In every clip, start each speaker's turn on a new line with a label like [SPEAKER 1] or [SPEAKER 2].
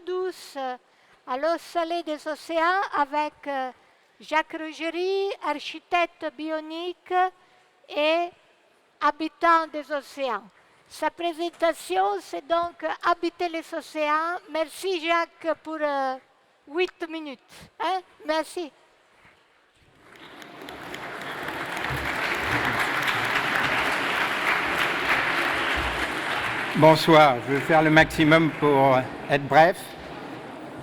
[SPEAKER 1] douce à l'eau salée des océans avec Jacques Ruggieri, architecte bionique et habitant des océans. Sa présentation, c'est donc Habiter les océans. Merci Jacques pour 8 minutes. Hein? Merci.
[SPEAKER 2] Bonsoir, je vais faire le maximum pour être bref.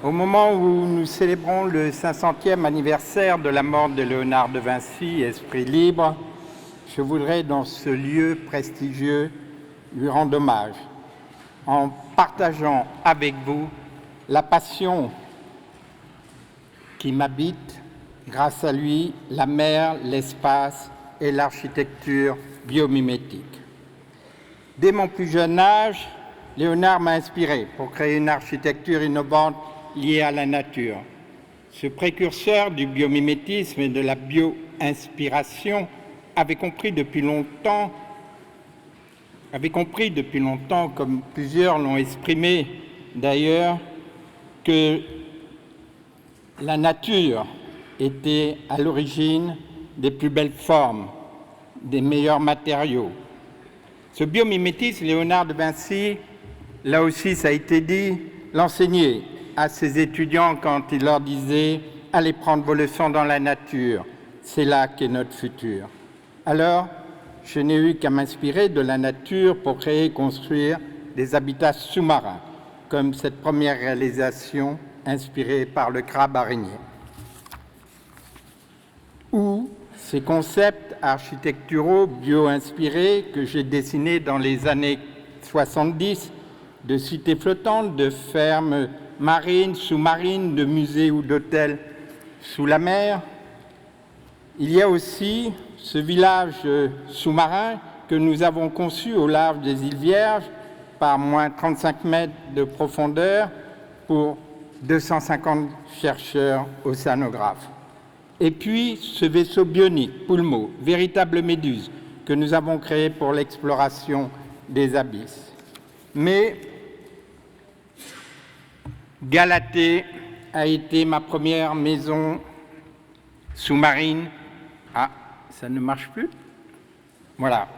[SPEAKER 2] Au moment où nous célébrons le 500e anniversaire de la mort de Léonard de Vinci, esprit libre, je voudrais dans ce lieu prestigieux lui rendre hommage en partageant avec vous la passion qui m'habite. Grâce à lui, la mer, l'espace et l'architecture biomimétique. Dès mon plus jeune âge, Léonard m'a inspiré pour créer une architecture innovante liée à la nature. Ce précurseur du biomimétisme et de la bio-inspiration avait compris depuis longtemps, comme plusieurs l'ont exprimé d'ailleurs, que la nature était à l'origine des plus belles formes, des meilleurs matériaux. Ce biomimétisme, Léonard de Vinci, là aussi ça a été dit, l'enseignait à ses étudiants quand il leur disait « Allez prendre vos leçons dans la nature, c'est là qu'est notre futur ». Alors, je n'ai eu qu'à m'inspirer de la nature pour créer et construire des habitats sous-marins, comme cette première réalisation inspirée par le crabe araignée. Ou ces concepts architecturaux bio-inspirés que j'ai dessinés dans les années 70, de cités flottantes, de fermes marines, sous-marines, de musées ou d'hôtels sous la mer. Il y a aussi ce village sous-marin que nous avons conçu au large des îles Vierges par moins 35 mètres de profondeur pour 250 chercheurs océanographes. Et puis ce vaisseau bionique, Pulmo, véritable méduse, que nous avons créé pour l'exploration des abysses. Mais Galatée a été ma première maison sous-marine. Ah, ça ne marche plus? Voilà.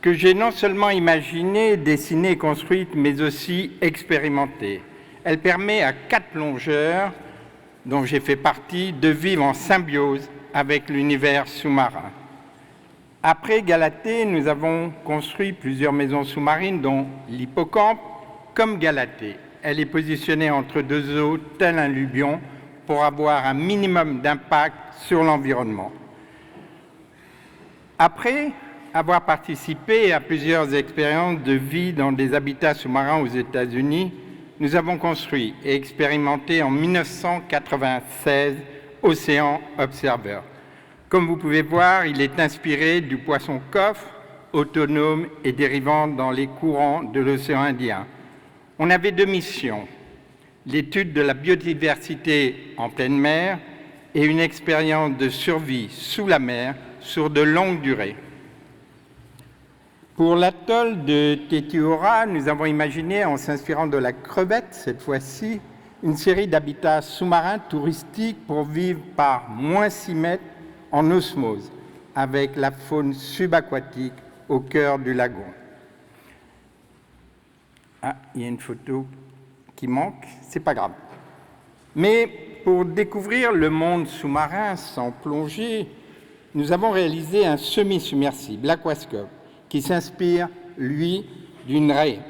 [SPEAKER 2] Que j'ai non seulement imaginée, dessinée, construite, mais aussi expérimentée. Elle permet à 4 plongeurs dont j'ai fait partie, de vivre en symbiose avec l'univers sous-marin. Après Galatée, nous avons construit plusieurs maisons sous-marines, dont l'Hippocampe, comme Galatée. Elle est positionnée entre 2 eaux, tel un lubion, pour avoir un minimum d'impact sur l'environnement. Après avoir participé à plusieurs expériences de vie dans des habitats sous-marins aux États-Unis, nous avons construit et expérimenté en 1996 Océan Observer. Comme vous pouvez voir, il est inspiré du poisson coffre, autonome et dérivant dans les courants de l'océan Indien. On avait 2 missions, l'étude de la biodiversité en pleine mer et une expérience de survie sous la mer sur de longues durées. Pour l'atoll de Tetiaroa, nous avons imaginé, en s'inspirant de la crevette cette fois-ci, une série d'habitats sous-marins touristiques pour vivre par moins 6 mètres en osmose avec la faune subaquatique au cœur du lagon. Ah, il y a une photo qui manque, c'est pas grave. Mais pour découvrir le monde sous-marin sans plonger, nous avons réalisé un semi-submersible, l'Aquascope, qui s'inspire, lui, d'une raie,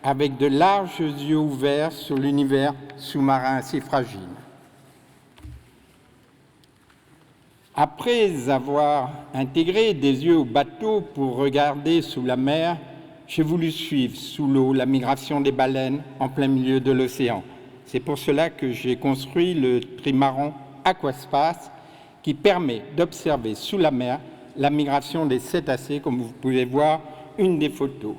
[SPEAKER 2] avec de larges yeux ouverts sur l'univers sous-marin si fragile. Après avoir intégré des yeux au bateau pour regarder sous la mer, j'ai voulu suivre sous l'eau la migration des baleines en plein milieu de l'océan. C'est pour cela que j'ai construit le trimaran Aquaspace, qui permet d'observer sous la mer la migration des cétacés, comme vous pouvez voir une des photos.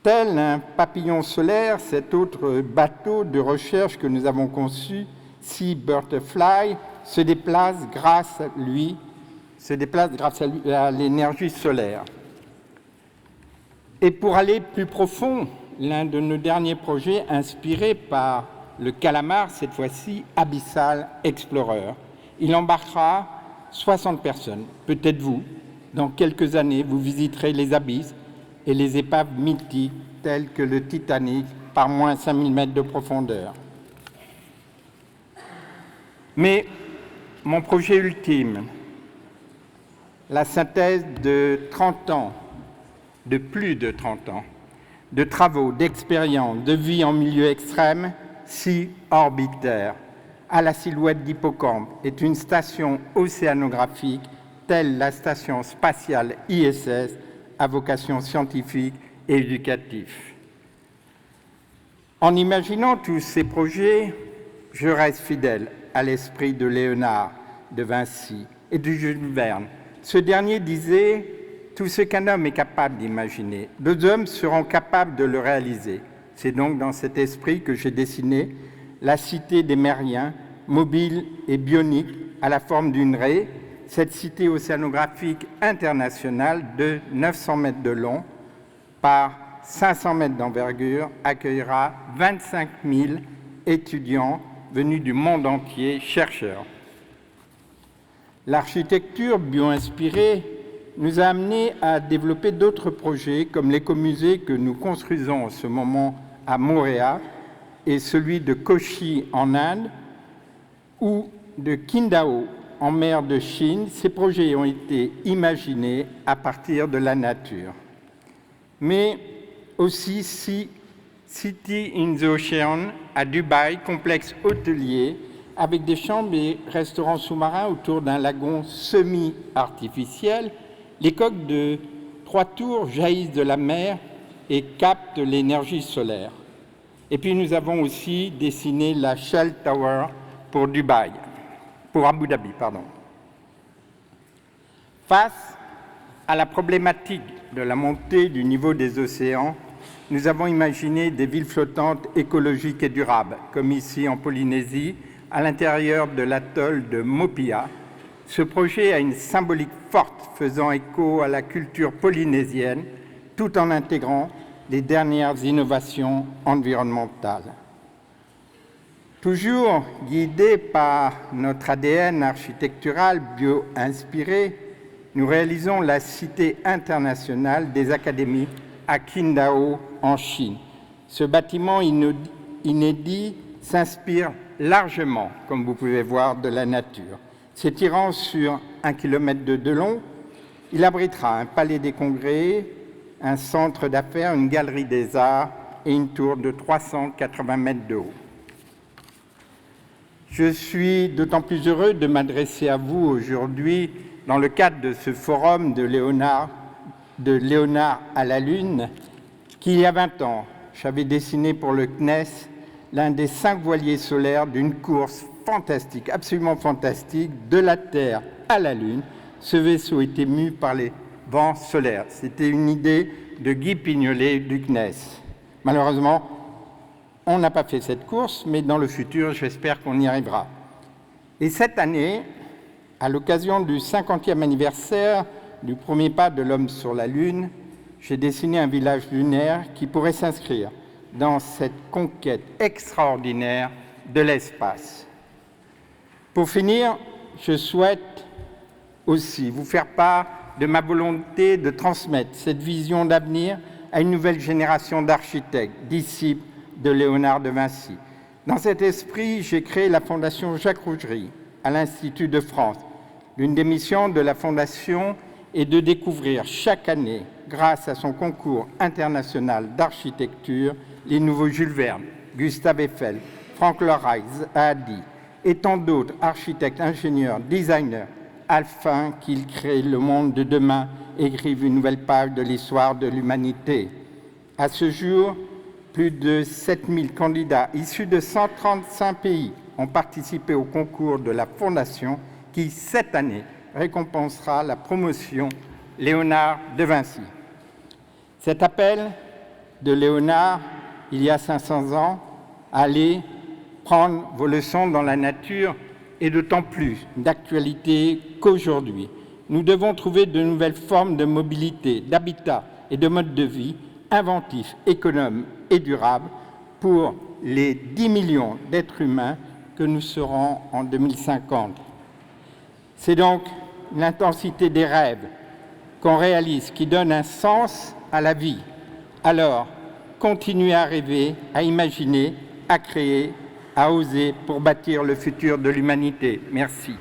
[SPEAKER 2] Tel un papillon solaire, cet autre bateau de recherche que nous avons conçu, Sea Butterfly, se déplace grâce à l'énergie solaire. Et pour aller plus profond l'un de nos derniers projets inspiré par le calamar, cette fois-ci Abyssal Explorer. Il embarquera 60 personnes, peut-être vous. Dans quelques années, vous visiterez les abysses et les épaves mythiques telles que le Titanic par moins 5000 mètres de profondeur. Mais mon projet ultime, la synthèse de 30 ans, de plus de 30 ans, de travaux, d'expériences, de vie en milieu extrême, si orbitaire, à la silhouette d'hippocampe, est une station océanographique telle la station spatiale ISS à vocation scientifique et éducative. En imaginant tous ces projets, je reste fidèle à l'esprit de Léonard de Vinci et de Jules Verne. Ce dernier disait « Tout ce qu'un homme est capable d'imaginer, deux hommes seront capables de le réaliser ». C'est donc dans cet esprit que j'ai dessiné la cité des Mériens, mobile et bionique à la forme d'une raie. Cette cité océanographique internationale de 900 mètres de long par 500 mètres d'envergure accueillera 25 000 étudiants venus du monde entier, chercheurs. L'architecture bio-inspirée nous a amenés à développer d'autres projets comme l'écomusée que nous construisons en ce moment à Moorea et celui de Kochi en Inde ou de Qingdao en mer de Chine. Ces projets ont été imaginés à partir de la nature. Mais aussi City in the Ocean à Dubaï, complexe hôtelier avec des chambres et restaurants sous-marins autour d'un lagon semi-artificiel. Les coques de 3 tours jaillissent de la mer et captent l'énergie solaire. Et puis nous avons aussi dessiné la Shell Tower pour Abu Dhabi. Face à la problématique de la montée du niveau des océans, nous avons imaginé des villes flottantes écologiques et durables, comme ici en Polynésie, à l'intérieur de l'atoll de Mopia. Ce projet a une symbolique forte faisant écho à la culture polynésienne, tout en intégrant les dernières innovations environnementales. Toujours guidés par notre ADN architectural bio-inspiré, nous réalisons la Cité internationale des académies à Qingdao, en Chine. Ce bâtiment inédit s'inspire largement, comme vous pouvez voir, de la nature. S'étirant sur 1 km de long, il abritera un palais des congrès, un centre d'affaires, une galerie des arts et une tour de 380 mètres de haut. Je suis d'autant plus heureux de m'adresser à vous aujourd'hui dans le cadre de ce forum de Léonard à la Lune, qu'il y a 20 ans, j'avais dessiné pour le CNES l'un des 5 voiliers solaires d'une course fantastique, absolument fantastique, de la Terre à la Lune. Ce vaisseau était mu par les vents solaires. C'était une idée de Guy Pignolet du CNES. Malheureusement, on n'a pas fait cette course, mais dans le futur, j'espère qu'on y arrivera. Et cette année, à l'occasion du 50e anniversaire du premier pas de l'homme sur la Lune, j'ai dessiné un village lunaire qui pourrait s'inscrire dans cette conquête extraordinaire de l'espace. Pour finir, je souhaite aussi vous faire part de ma volonté de transmettre cette vision d'avenir à une nouvelle génération d'architectes, disciples de Léonard de Vinci. Dans cet esprit, j'ai créé la Fondation Jacques Rougerie à l'Institut de France. L'une des missions de la Fondation est de découvrir chaque année, grâce à son concours international d'architecture, les nouveaux Jules Verne, Gustave Eiffel, Frank Lloyd Wright, Zaha et tant d'autres architectes, ingénieurs, designers, afin qu'ils créent le monde de demain et écrivent une nouvelle page de l'histoire de l'humanité. À ce jour, plus de 7000 candidats issus de 135 pays ont participé au concours de la Fondation qui, cette année, récompensera la promotion Léonard de Vinci. Cet appel de Léonard, il y a 500 ans, allez prendre vos leçons dans la nature est d'autant plus d'actualité qu'aujourd'hui. Nous devons trouver de nouvelles formes de mobilité, d'habitat et de mode de vie inventifs, économes et durable pour les 10 millions d'êtres humains que nous serons en 2050. C'est donc l'intensité des rêves qu'on réalise qui donne un sens à la vie. Alors, continuez à rêver, à imaginer, à créer, à oser pour bâtir le futur de l'humanité. Merci.